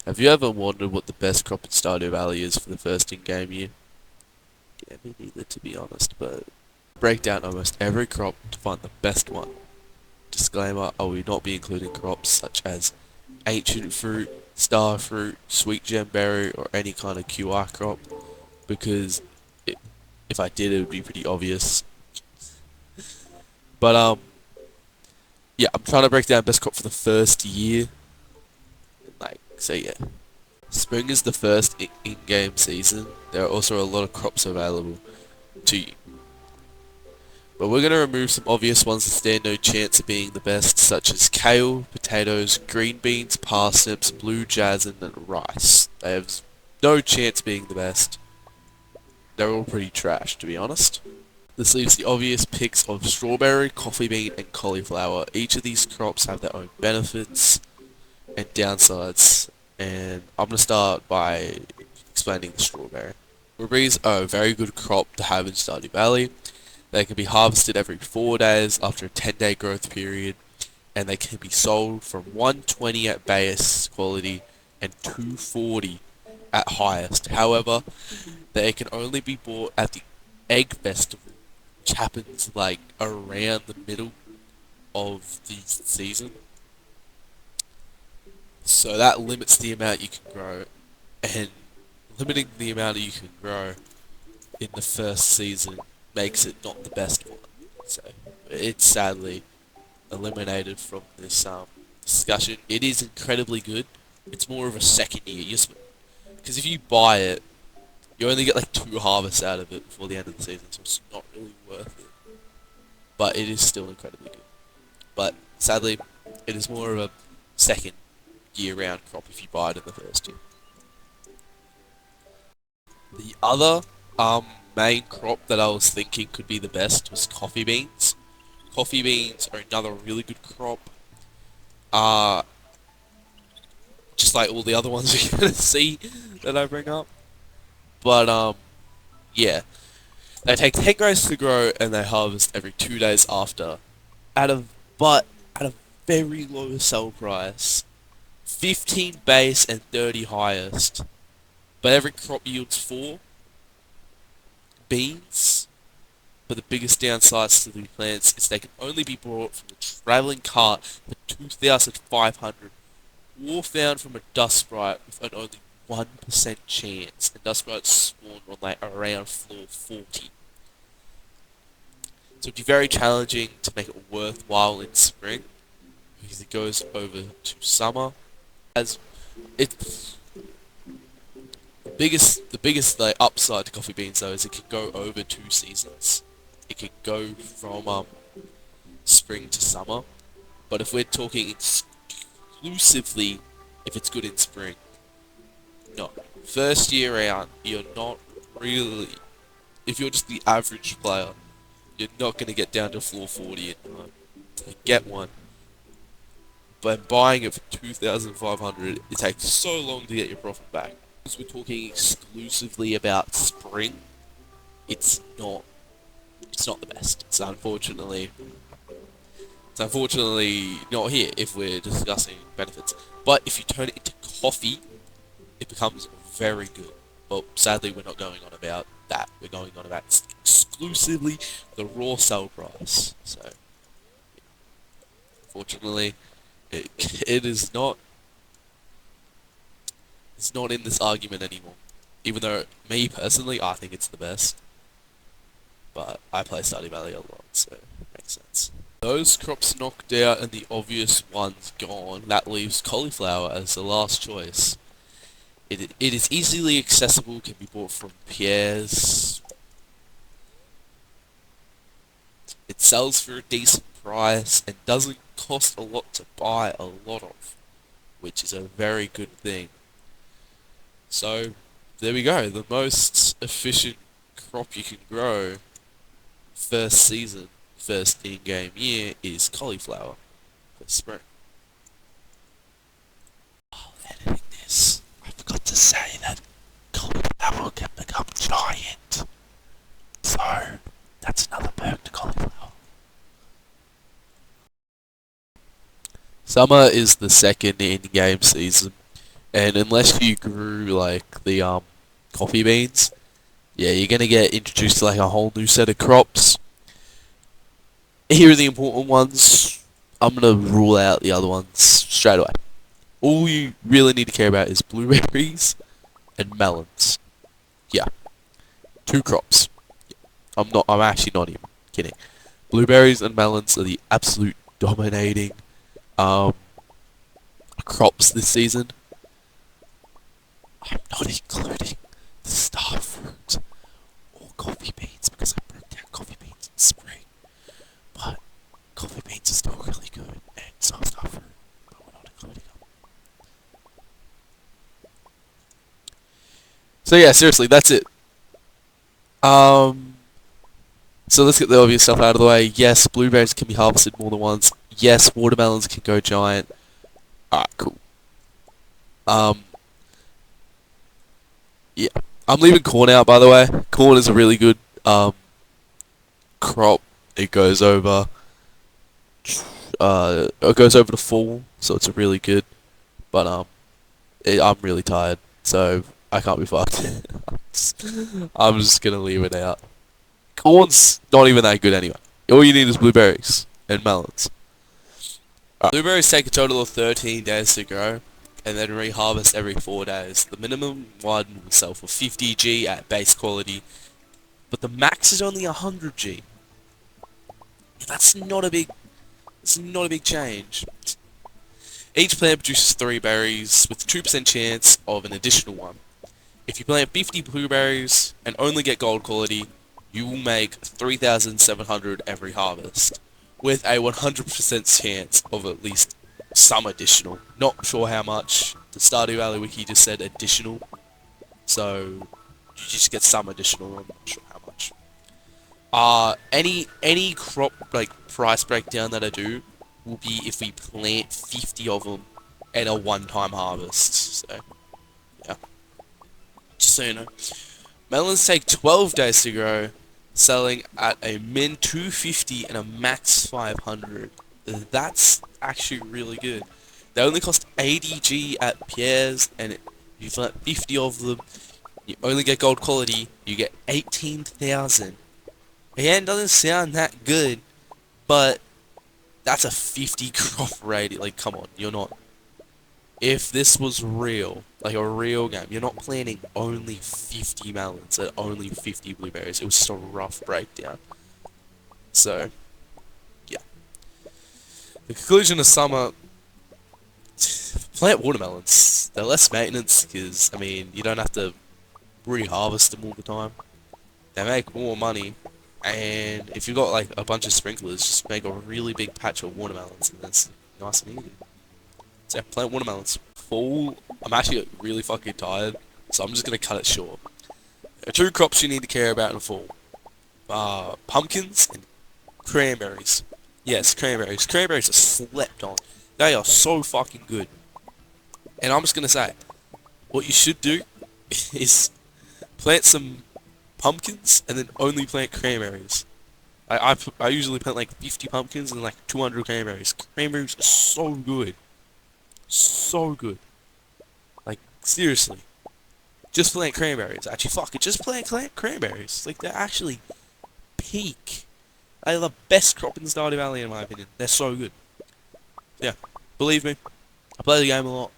Have you ever wondered what the best crop in Stardew Valley is for the first in-game year? Yeah, me neither, to be honest, but break down almost every crop to find the best one. Disclaimer, I will not be including crops such as ancient fruit, star fruit, sweet gemberry, or any kind of QR crop, because it, if I did, it would be pretty obvious. But, yeah, I'm trying to break down best crop for the first year. So yeah. Spring is the first in-game season. There are also a lot of crops available to you. But we're going to remove some obvious ones that stand no chance of being the best, such as kale, potatoes, green beans, parsnips, blue jasmine, and rice. They have no chance of being the best. They're all pretty trash, to be honest. This leaves the obvious picks of strawberry, coffee bean, and cauliflower. Each of these crops have their own benefits and downsides, and I'm going to start by explaining the strawberry. Strawberries are a very good crop to have in Stardew Valley. They can be harvested every 4 days after a 10-day growth period, and they can be sold from 120 at base quality and 240 at highest. However, they can only be bought at the Egg Festival, which happens like around the middle of the season. So that limits the amount you can grow, and limiting the amount you can grow in the first season makes it not the best one. So it's sadly eliminated from this discussion. It is incredibly good. It's more of a second year, because if you buy it, you only get like 2 harvests out of it before the end of the season, so it's not really worth it. But it is still incredibly good. But sadly, it is more of a second year-round crop if you buy it in the first year. The other main crop that I was thinking could be the best was coffee beans. Coffee beans are another really good crop. Just like all the other ones you're gonna see that I bring up. But yeah, they take 10 days to grow and they harvest every 2 days after. At a very low sell price, 15 base and 30 highest. But every crop yields 4 beans. But the biggest downsides to the plants is they can only be brought from a travelling cart for 2,500, or found from a dust sprite with an only 1% chance, and dust sprites spawn on like around floor 40. So it'd be very challenging to make it worthwhile in spring, because it goes over to summer. As it's the biggest like upside to coffee beans though is it can go over 2 seasons. It can go from spring to summer. But if we're talking exclusively if it's good in spring, no. First year out, you're not really. If you're just the average player, you're not going to get down to floor 40 in time to get one. But buying it for 2,500, it takes so long to get your profit back. Because we're talking exclusively about spring, it's not the best. It's unfortunately not here if we're discussing benefits. But if you turn it into coffee, it becomes very good. But sadly, we're not going on about that. We're going on about exclusively the raw sell price. So, unfortunately, it is not. It's not in this argument anymore. Even though, me personally, I think it's the best. But I play Stardew Valley a lot, so it makes sense. Those crops knocked out and the obvious ones gone, that leaves cauliflower as the last choice. It is easily accessible, can be bought from Pierre's. It sells for a decent price and doesn't cost a lot to buy a lot of, which is a very good thing. So, there we go, the most efficient crop you can grow first season, first in-game year is cauliflower for spring. Oh, editing this, I forgot to say that cauliflower can become giant. So, that's another perk to cauliflower. Summer is the second in-game season. And unless you grew like the coffee beans, yeah, you're gonna get introduced to like a whole new set of crops. Here are the important ones. I'm gonna rule out the other ones straight away. All you really need to care about is blueberries and melons. Yeah, two crops. I'm actually not even kidding. Blueberries and melons are the absolute dominating um, crops this season. I'm not including the star fruit or coffee beans because I broke down coffee beans in spring. But coffee beans are still really good, and so is star fruit, but we're not including them. So yeah, seriously, that's it. Um, so let's get the obvious stuff out of the way. Yes, blueberries can be harvested more than once. Yes, watermelons can go giant. Alright, cool. Um, yeah. I'm leaving corn out, by the way. Corn is a really good crop. It goes over the fall, so it's a really good. But I'm really tired, so I can't be fucked. I'm just gonna leave it out. Corn's not even that good anyway. All you need is blueberries and melons. Blueberries take a total of 13 days to grow, and then reharvest every 4 days. The minimum one will sell for 50G at base quality, but the max is only 100G. That's not a big. It's not a big change. Each plant produces 3 berries with a 2% chance of an additional one. If you plant 50 blueberries and only get gold quality, you will make 3,700 every harvest, with a 100% chance of at least some additional. Not sure how much. The Stardew Valley Wiki just said additional, so you just get some additional. I'm not sure how much. Any crop like price breakdown that I do will be if we plant 50 of them at a one-time harvest. So yeah, just so you know. Melons take 12 days to grow, selling at a min 250 and a max 500. That's actually really good. They only cost 80G at Pierre's, and if you plant 50 of them, you only get gold quality, you get 18,000. Again, doesn't sound that good, but that's a 50 crop rate. Like, come on, you're not. If this was real, like a real game, you're not planting only 50 melons and only 50 blueberries. It was just a rough breakdown. So, yeah. The conclusion of summer, plant watermelons. They're less maintenance because, I mean, you don't have to re-harvest them all the time. They make more money. And if you've got like a bunch of sprinklers, just make a really big patch of watermelons and that's nice and easy. So yeah, plant watermelons. Fall, I'm actually really fucking tired, so I'm just gonna cut it short. There are 2 crops you need to care about in fall. Pumpkins and cranberries. Yes, cranberries. Cranberries are slept on. They are so fucking good. And I'm just gonna say, what you should do is plant some pumpkins and then only plant cranberries. I usually plant like 50 pumpkins and like 200 cranberries. Cranberries are so good. So good. Like, seriously. Just plant cranberries. Actually, fuck it. Just plant cranberries. Like, they're actually peak. They're the best crop in the Stardew Valley, in my opinion. They're so good. Yeah. Believe me. I play the game a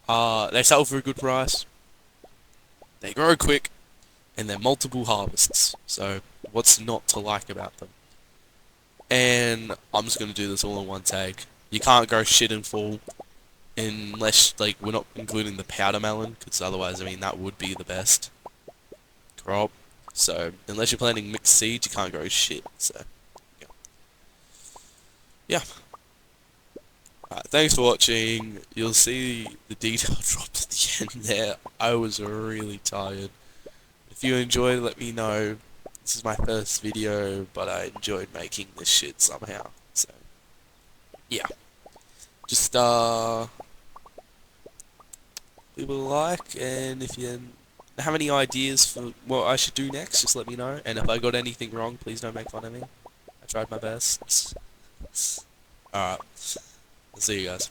lot. They sell for a good price. They grow quick. And they're multiple harvests. So, what's not to like about them? And I'm just going to do this all in one take. You can't grow shit in fall. Unless, like, we're not including the powder melon, because otherwise, I mean, that would be the best crop. So, unless you're planting mixed seeds, you can't grow shit. So, yeah. Yeah. Alright, thanks for watching. You'll see the detail dropped at the end there. I was really tired. If you enjoyed, let me know. This is my first video, but I enjoyed making this shit somehow. So, yeah. Just, leave a like, and if you have any ideas for what I should do next, just let me know. And if I got anything wrong, please don't make fun of me. I tried my best. Alright. I'll see you guys.